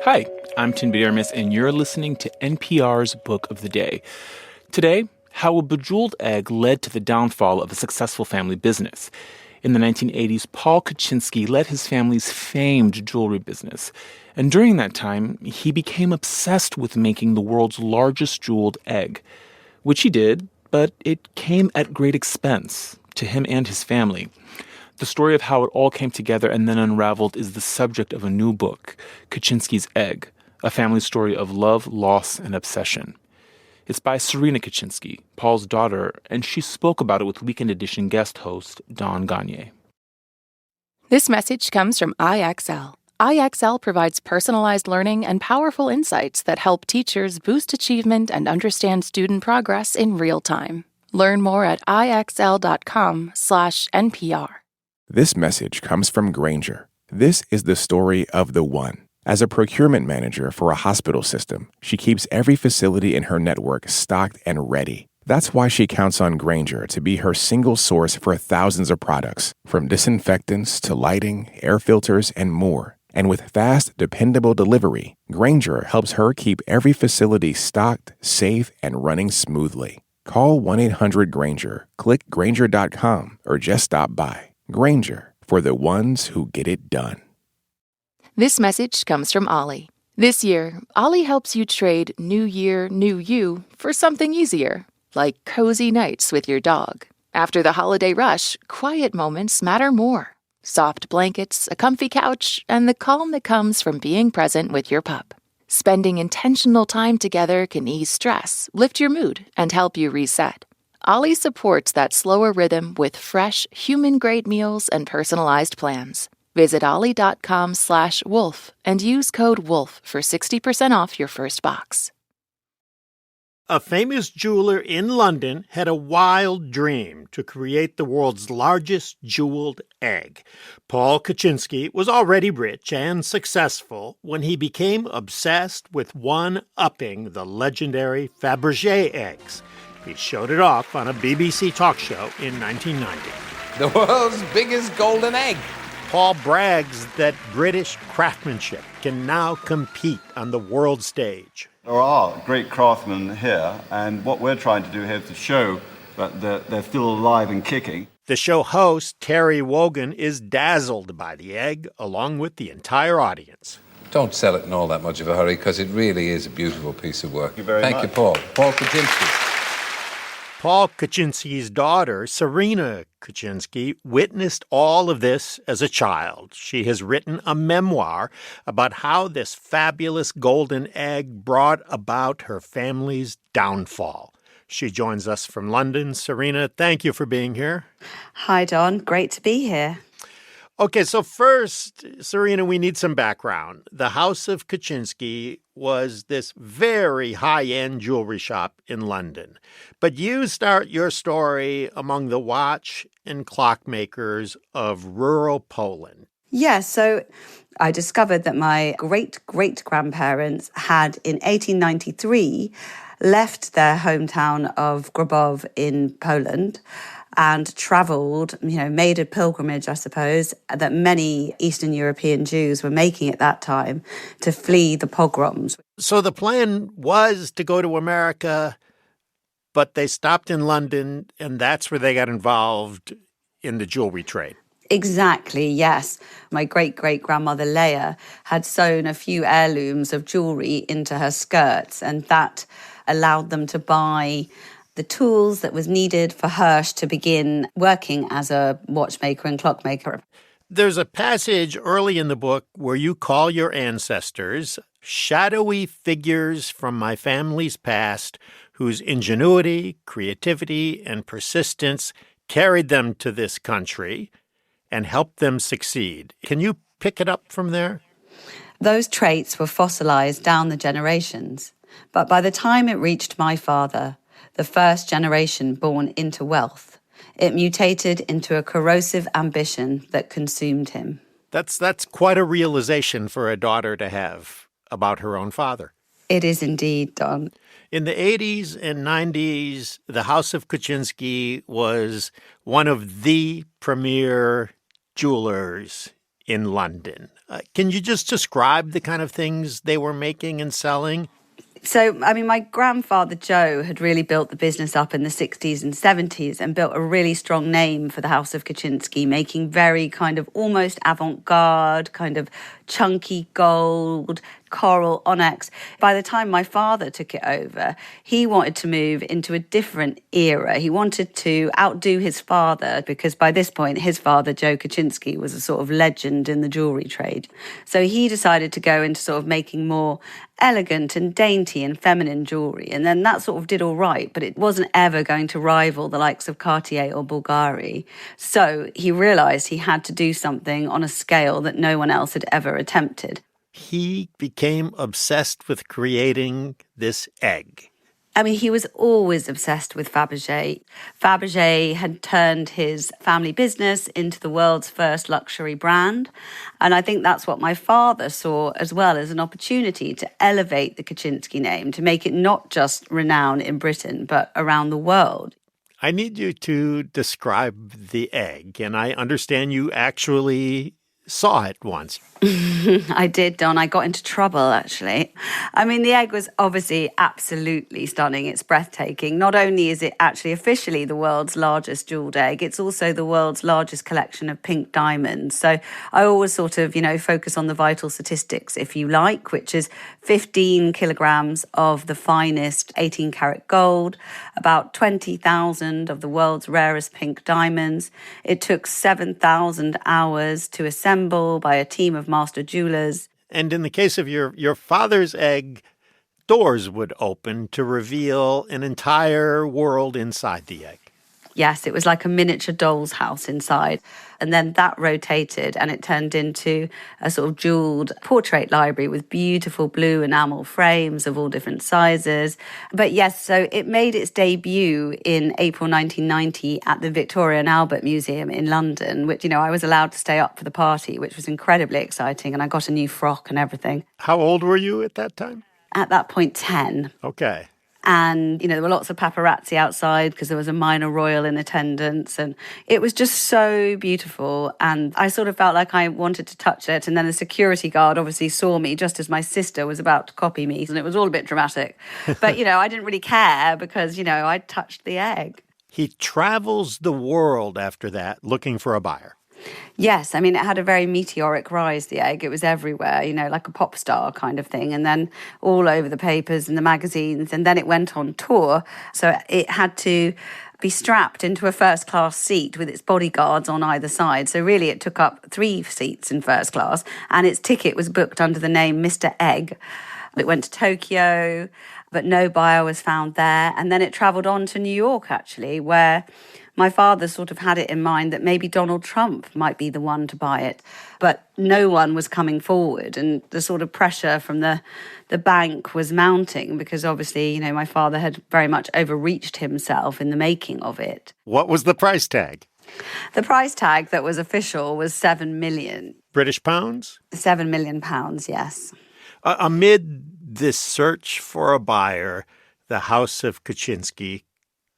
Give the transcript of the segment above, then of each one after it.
Hi, I'm Tin Biermis, and you're listening to NPR's Book of the Day. Today, how a bejeweled egg led to the downfall of a successful family business. In the 1980s, Paul Kutchinsky led his family's famed jewelry business. And during that time, he became obsessed with making the world's largest jeweled egg, which he did, but it came at great expense to him and his family. The story of how it all came together and then unraveled is the subject of a new book, Kutchinsky's Egg, a family story of love, loss, and obsession. It's by Serena Kutchinsky, Paul's daughter, and she spoke about it with Weekend Edition guest host Don Gonyea. This message comes from IXL. IXL provides personalized learning and powerful insights that help teachers boost achievement and understand student progress in real time. Learn more at ixl.com/NPR. This message comes from Grainger. This is the story of the one. As a procurement manager for a hospital system, she keeps every facility in her network stocked and ready. That's why she counts on Grainger to be her single source for thousands of products, from disinfectants to lighting, air filters, and more. And with fast, dependable delivery, Grainger helps her keep every facility stocked, safe, and running smoothly. Call 1-800-GRAINGER, click Grainger.com, or just stop by. Grainger, for the ones who get it done. This message comes from Ollie. This year, Ollie helps you trade New Year, New You for something easier, like cozy nights with your dog. After the holiday rush, quiet moments matter more. Soft blankets, a comfy couch, and the calm that comes from being present with your pup. Spending intentional time together can ease stress, lift your mood, and help you reset. Ollie supports that slower rhythm with fresh, human-grade meals and personalized plans. Visit ollie.com/wolf and use code WOLF for 60% off your first box. A famous jeweler in London had a wild dream to create the world's largest jeweled egg. Paul Kutchinsky was already rich and successful when he became obsessed with one-upping the legendary Fabergé eggs. He showed it off on a BBC talk show in 1990. The world's biggest golden egg. Paul brags that British craftsmanship can now compete on the world stage. There are great craftsmen here, and what we're trying to do here is to show that they're still alive and kicking. The show host, Terry Wogan, is dazzled by the egg, along with the entire audience. Don't sell it in all that much of a hurry, because it really is a beautiful piece of work. Thank you very much. Thank you, Paul. Paul Kutchinsky. Paul Kutchinsky's daughter, Serena Kutchinsky, witnessed all of this as a child. She has written a memoir about how this fabulous golden egg brought about her family's downfall. She joins us from London. Serena, thank you for being here. Hi, Don. Great to be here. Okay, so first, Serena, we need some background. The House of Kutchinsky was this very high-end jewelry shop in London. But you start your story among the watch and clock makers of rural Poland. Yeah, so I discovered that my great-great-grandparents had, in 1893, left their hometown of Grabov in Poland and travelled, made a pilgrimage, I suppose, that many Eastern European Jews were making at that time to flee the pogroms. So the plan was to go to America, but they stopped in London, and that's where they got involved in the jewelry trade. Exactly, yes. My great-great-grandmother Leah had sewn a few heirlooms of jewelry into her skirts, and that allowed them to buy the tools that was needed for Hirsch to begin working as a watchmaker and clockmaker. There's a passage early in the book where you call your ancestors shadowy figures from my family's past whose ingenuity, creativity, and persistence carried them to this country and helped them succeed. Can you pick it up from there? Those traits were fossilized down the generations, but by the time it reached my father, the first generation born into wealth, it mutated into a corrosive ambition that consumed him. That's quite a realization for a daughter to have about her own father. It is indeed, Don. In the 80s and 90s, the House of Kutchinsky was one of the premier jewelers in London. Can you just describe the kind of things they were making and selling? So, my grandfather, Joe, had really built the business up in the 60s and 70s and built a really strong name for the House of Kutchinsky, making very kind of almost avant-garde, kind of chunky gold, coral, onyx. By the time my father took it over, he wanted to move into a different era. He wanted to outdo his father because by this point, his father, Joe Kutchinsky, was a sort of legend in the jewellery trade. So he decided to go into sort of making more elegant and dainty and feminine jewellery. And then that sort of did all right, but it wasn't ever going to rival the likes of Cartier or Bulgari. So he realised he had to do something on a scale that no one else had ever attempted. He became obsessed with creating this egg. He was always obsessed with Fabergé. Fabergé had turned his family business into the world's first luxury brand. And I think that's what my father saw as well as an opportunity to elevate the Kutchinsky name, to make it not just renowned in Britain, but around the world. I need you to describe the egg, and I understand you actually saw it once. I did, Don. I got into trouble, actually. The egg was obviously absolutely stunning. It's breathtaking. Not only is it actually officially the world's largest jewelled egg, it's also the world's largest collection of pink diamonds. So I always sort of, focus on the vital statistics, if you like, which is 15 kilograms of the finest 18-karat gold, about 20,000 of the world's rarest pink diamonds. It took 7,000 hours to assemble by a team of master jewelers. And in the case of your father's egg, doors would open to reveal an entire world inside the egg. Yes, it was like a miniature doll's house inside. And then that rotated and it turned into a sort of jewelled portrait library with beautiful blue enamel frames of all different sizes. But yes, so it made its debut in April 1990 at the Victoria and Albert Museum in London, which, I was allowed to stay up for the party, which was incredibly exciting. And I got a new frock and everything. How old were you at that time? At that point, 10. Okay. And, there were lots of paparazzi outside because there was a minor royal in attendance. And it was just so beautiful. And I sort of felt like I wanted to touch it. And then the security guard obviously saw me just as my sister was about to copy me. And it was all a bit dramatic. But, I didn't really care because, I touched the egg. He travels the world after that looking for a buyer. Yes, it had a very meteoric rise, the egg. It was everywhere, like a pop star kind of thing. And then all over the papers and the magazines. And then it went on tour. So it had to be strapped into a first-class seat with its bodyguards on either side. So really it took up 3 seats in first class. And its ticket was booked under the name Mr. Egg. It went to Tokyo, but no buyer was found there. And then it travelled on to New York, actually, where my father sort of had it in mind that maybe Donald Trump might be the one to buy it. But no one was coming forward. And the sort of pressure from the bank was mounting because obviously, my father had very much overreached himself in the making of it. What was the price tag? The price tag that was official was 7 million. British pounds? 7 million pounds, yes. Amid this search for a buyer, the House of Kutchinsky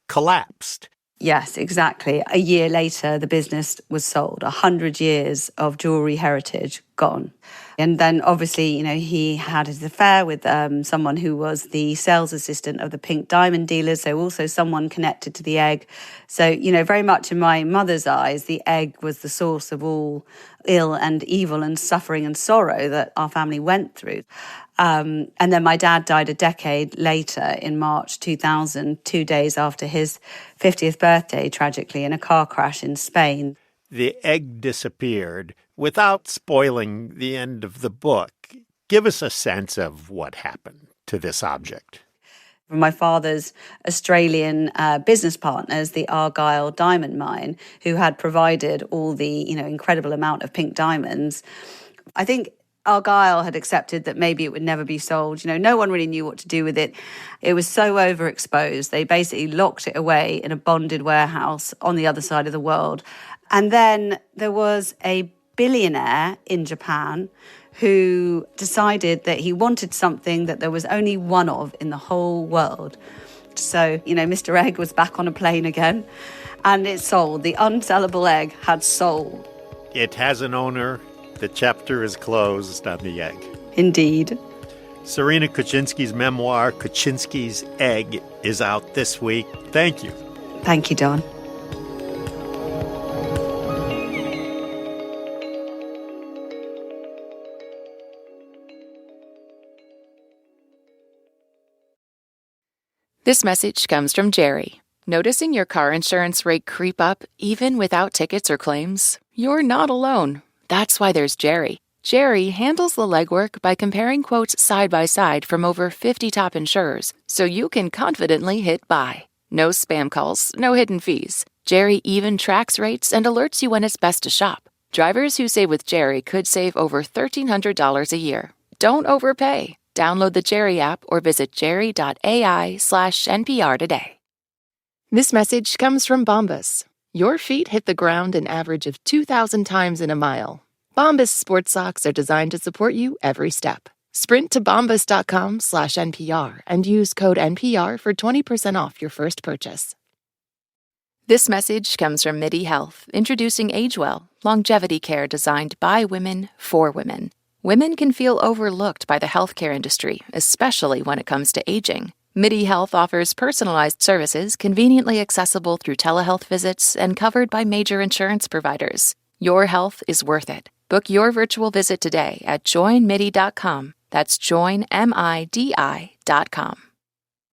collapsed. Yes, exactly. A year later, the business was sold. 100 years of jewellery heritage gone. And then obviously, he had his affair with someone who was the sales assistant of the pink diamond dealers, so also someone connected to the egg. So, very much in my mother's eyes, the egg was the source of all ill and evil and suffering and sorrow that our family went through. And then my dad died a decade later in March 2000, 2 days after his 50th birthday, tragically, in a car crash in Spain. The egg disappeared. Without spoiling the end of the book, give us a sense of what happened to this object. My father's Australian business partners, the Argyle Diamond Mine, who had provided all the, incredible amount of pink diamonds. I think Argyle had accepted that maybe it would never be sold. No one really knew what to do with it. It was so overexposed. They basically locked it away in a bonded warehouse on the other side of the world. And then there was a billionaire in Japan who decided that he wanted something that there was only one of in the whole world. So, Mr. Egg was back on a plane again, and it sold. The unsellable egg had sold. It has an owner, the chapter is closed on the egg. Indeed. Serena Kutchinsky's memoir, Kutchinsky's Egg, is out this week. Thank you. Thank you, Don. This message comes from Jerry. Noticing your car insurance rate creep up even without tickets or claims? You're not alone. That's why there's Jerry. Jerry handles the legwork by comparing quotes side by side from over 50 top insurers, so you can confidently hit buy. No spam calls, no hidden fees. Jerry even tracks rates and alerts you when it's best to shop. Drivers who save with Jerry could save over $1,300 a year. Don't overpay. Download the Jerry app or visit jerry.ai/NPR today. This message comes from Bombas. Your feet hit the ground an average of 2,000 times in a mile. Bombas sports socks are designed to support you every step. Sprint to bombas.com/NPR and use code NPR for 20% off your first purchase. This message comes from MIDI Health, introducing AgeWell, longevity care designed by women for women. Women can feel overlooked by the healthcare industry, especially when it comes to aging. MIDI Health offers personalized services conveniently accessible through telehealth visits and covered by major insurance providers. Your health is worth it. Book your virtual visit today at joinmidi.com. That's joinmidi.com.